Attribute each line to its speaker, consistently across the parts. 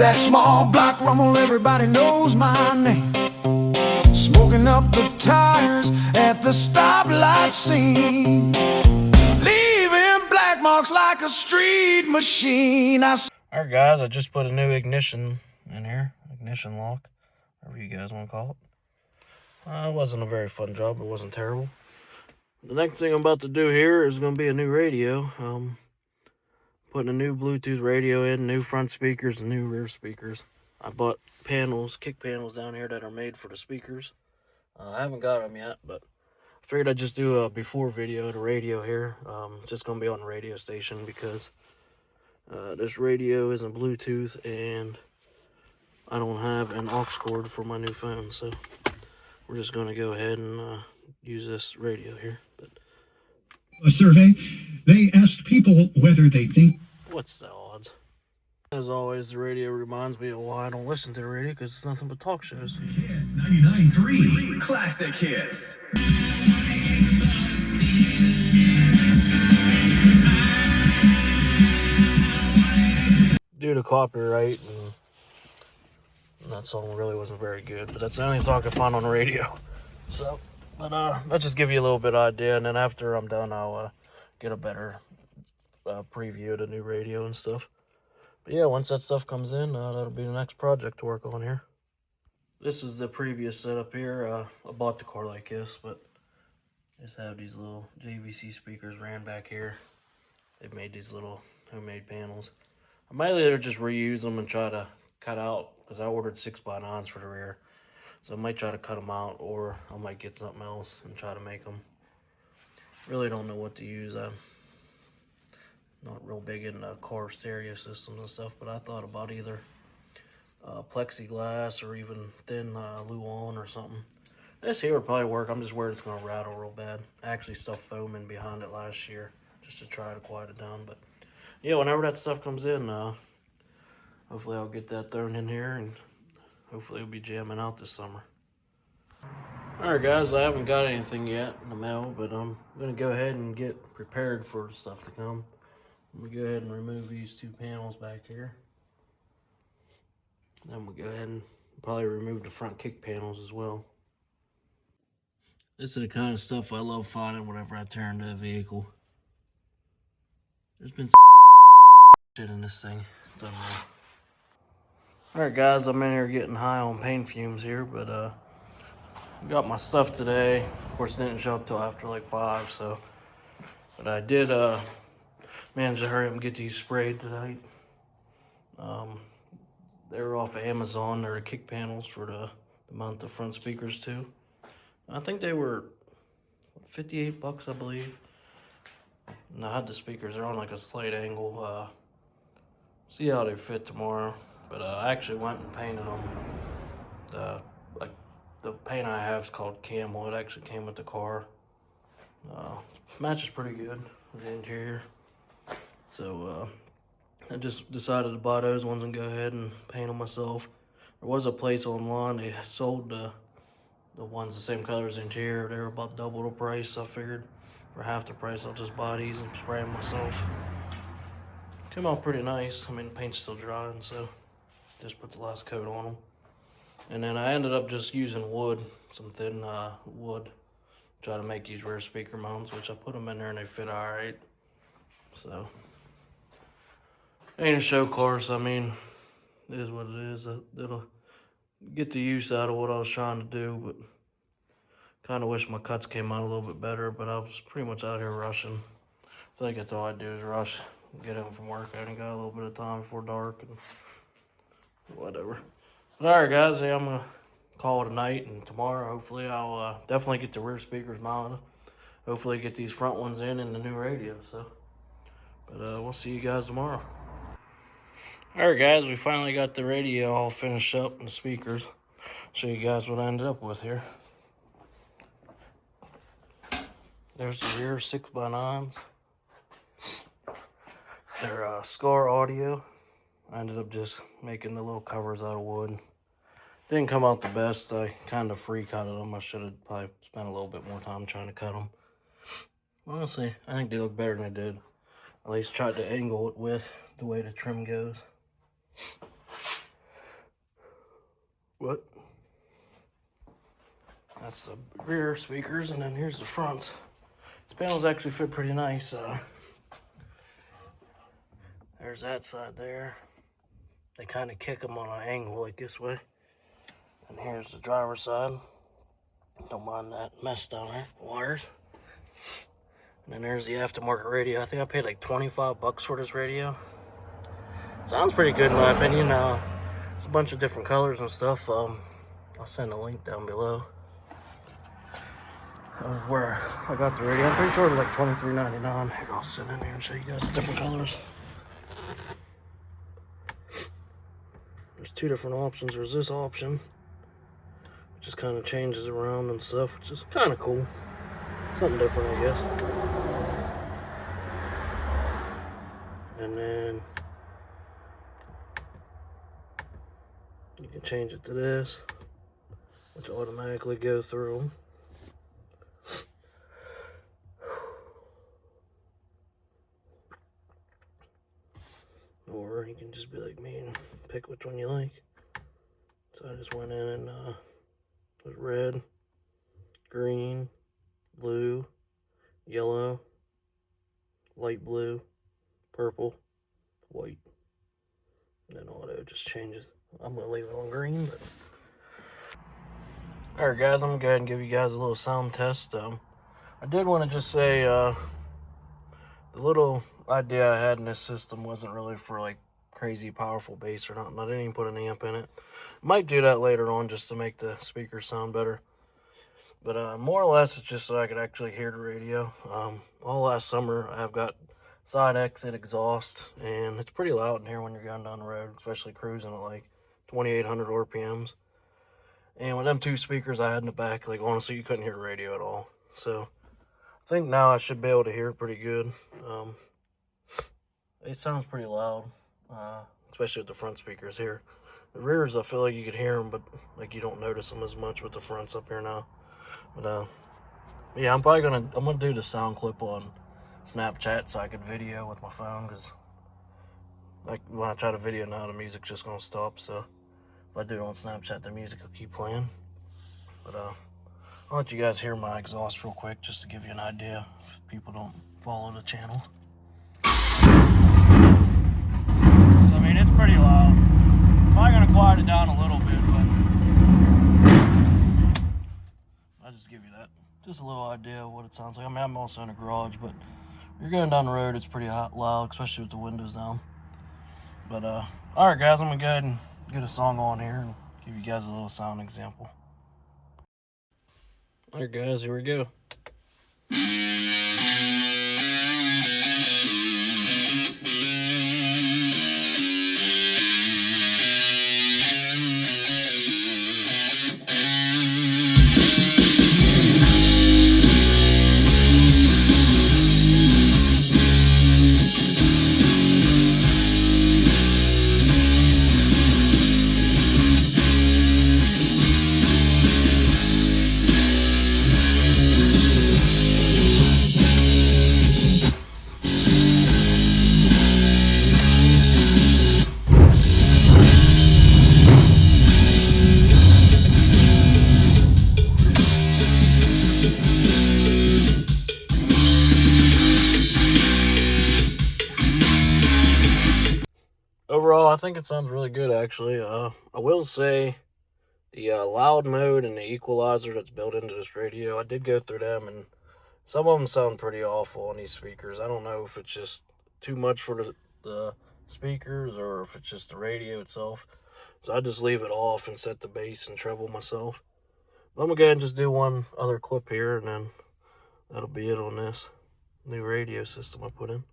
Speaker 1: that small block rumble, everybody knows my name. Smoking up the tires at the stoplight scene, leaving black marks like a street machine. Alright guys, I just put a new ignition in here, ignition lock, whatever you guys want to call it. It wasn't a very fun job, it wasn't terrible. The next thing I'm about to do here is going to be a new radio. Putting a new Bluetooth radio in, new front speakers and new rear speakers. I bought panels, kick panels down here that are made for the speakers. I haven't got them yet, but I figured I'd just do a before video of the radio here. It's just going to be on the radio station because this radio isn't Bluetooth and I don't have an aux cord for my new phone. So we're just going to go ahead and use this radio here. But
Speaker 2: a survey, they asked people whether they think...
Speaker 1: What's the odds? As always, the radio reminds me of why I don't listen to the radio, because it's nothing but talk shows.
Speaker 2: Hits 99.3 Classic Hits.
Speaker 1: Due to copyright, and that song really wasn't very good, but that's the only song I could find on the radio. So, but let's just give you a little bit of idea, and then after I'm done, I'll get a better preview of the new radio and stuff. But yeah, once that stuff comes in, that'll be the next project to work on here. This is the previous setup here. I bought the car like this, but just have these little JVC speakers ran back here. They've made these little homemade panels. I might either just reuse them and try to cut out, because I ordered 6x9s for the rear. So I might try to cut them out, or I might get something else and try to make them. Really don't know what to use. I'm not real big in car stereo systems and stuff, but I thought about either plexiglass or even thin Luan or something. This here would probably work. I'm just worried it's going to rattle real bad. I actually stuffed foam in behind it last year just to try to quiet it down. But yeah, whenever that stuff comes in, hopefully I'll get that thrown in here, and hopefully it'll be jamming out this summer. Alright guys, I haven't got anything yet in the mail, but I'm going to go ahead and get prepared for the stuff to come. I'm going to go ahead and remove these two panels back here. Then we'll go ahead and probably remove the front kick panels as well. This is the kind of stuff I love finding whenever I turn to a vehicle. There's been shit in this thing. It's unreal. Alright guys, I'm in here getting high on paint fumes here, but got my stuff today. Of course, it didn't show up till after like 5, so. But I did manage to hurry up and get these sprayed tonight. They were off of Amazon. They're the kick panels for the mount the front speakers to. I think they were 58 bucks, I believe. And I had the speakers. They're on like a slight angle. See how they fit tomorrow. But I actually went and painted them. The paint I have is called Camel. It actually came with the car. Matches pretty good with the interior. So I just decided to buy those ones and go ahead and paint them myself. There was a place online, they sold the ones the same color as the interior. They were about double the price. So I figured for half the price I'll just buy these and spray them myself. Came out pretty nice. I mean, the paint's still dry, and so just put the last coat on them. And then I ended up just using wood, some thin wood, try to make these rear speaker mounts, which I put them in there and they fit all right. So ain't a show course. I mean, it is what it is. It'll get the use out of what I was trying to do, but kind of wish my cuts came out a little bit better, but I was pretty much out here rushing. I feel like that's all I do is rush, get home from work. I only got a little bit of time before dark and whatever. But alright guys, yeah, I'm going to call it a night, and tomorrow hopefully I'll definitely get the rear speakers mounted. Hopefully get these front ones in the new radio. So, but we'll see you guys tomorrow. Alright guys, we finally got the radio all finished up and the speakers. Show you guys what I ended up with here. There's the rear 6x9s. They're Scar Audio. I ended up just making the little covers out of wood. Didn't come out the best. I kind of free cutted them. I should have probably spent a little bit more time trying to cut them. Honestly, I think they look better than I did. At least tried to angle it with the way the trim goes.
Speaker 3: What? That's the rear speakers, and then here's the fronts. These panels actually fit pretty nice. There's that side there. They kind of kick them on an angle like this way. And here's the driver's side. Don't mind that mess down there, wires. And then there's the aftermarket radio. I think I paid like 25 bucks for this radio. Sounds pretty good in my opinion. It's a bunch of different colors and stuff. I'll send a link down below of where I got the radio. I'm pretty sure it was like $23.99. Here, I'll sit in here and show you guys the different colors. There's two different options. There's this option, which just kind of changes around and stuff, which is kind of cool. Something different, I guess. And then you can change it to this, which automatically go through. Or you can just be like me and pick which one you like. So I just went in and there's red, green, blue, yellow, light blue, purple, white. And then auto just changes. I'm gonna leave it on green, but alright guys, I'm gonna go ahead and give you guys a little sound test. I did want to just say the little idea I had in this system wasn't really for like crazy powerful bass or nothing. I didn't even put an amp in it. Might do that later on just to make the speakers sound better. But more or less it's just so I could actually hear the radio. All last summer I've got side exit exhaust, and it's pretty loud in here when you're going down the road, especially cruising at like 2800 RPMs. And with them two speakers I had in the back, like honestly you couldn't hear the radio at all. So I think now I should be able to hear it pretty good. It sounds pretty loud, especially with the front speakers here. The rears, I feel like you could hear them, but like you don't notice them as much with the fronts up here now. But yeah, I'm gonna do the sound clip on Snapchat so I could video with my phone, because like when I try to video now, the music's just gonna stop. So if I do it on Snapchat, the music will keep playing. But I'll let you guys hear my exhaust real quick just to give you an idea if people don't follow the channel. So I mean, it's pretty loud. Probably gonna quiet it down a little bit, but I'll just give you that. Just a little idea of what it sounds like. I mean, I'm also in a garage, but if you're going down the road, it's pretty loud, especially with the windows down. But alright guys, I'm gonna go ahead and get a song on here and give you guys a little sound example. Alright guys, here we go. Overall, I think it sounds really good, actually. I will say the loud mode and the equalizer that's built into this radio, I did go through them, and some of them sound pretty awful on these speakers. I don't know if it's just too much for the speakers or if it's just the radio itself. So I just leave it off and set the bass and treble myself. But I'm going to go ahead and just do one other clip here, and then that'll be it on this new radio system I put in.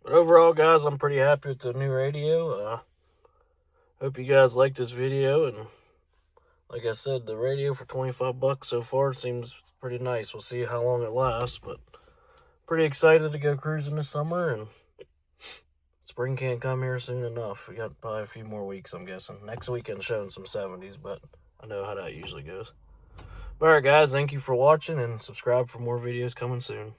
Speaker 3: But overall, guys, I'm pretty happy with the new radio. Hope you guys liked this video, and like I said, the radio for 25 bucks so far seems pretty nice. We'll see how long it lasts, but pretty excited to go cruising this summer, and spring can't come here soon enough. We got probably a few more weeks, I'm guessing. Next weekend's showing some 70s, but I know how that usually goes. Alright guys, thank you for watching, and subscribe for more videos coming soon.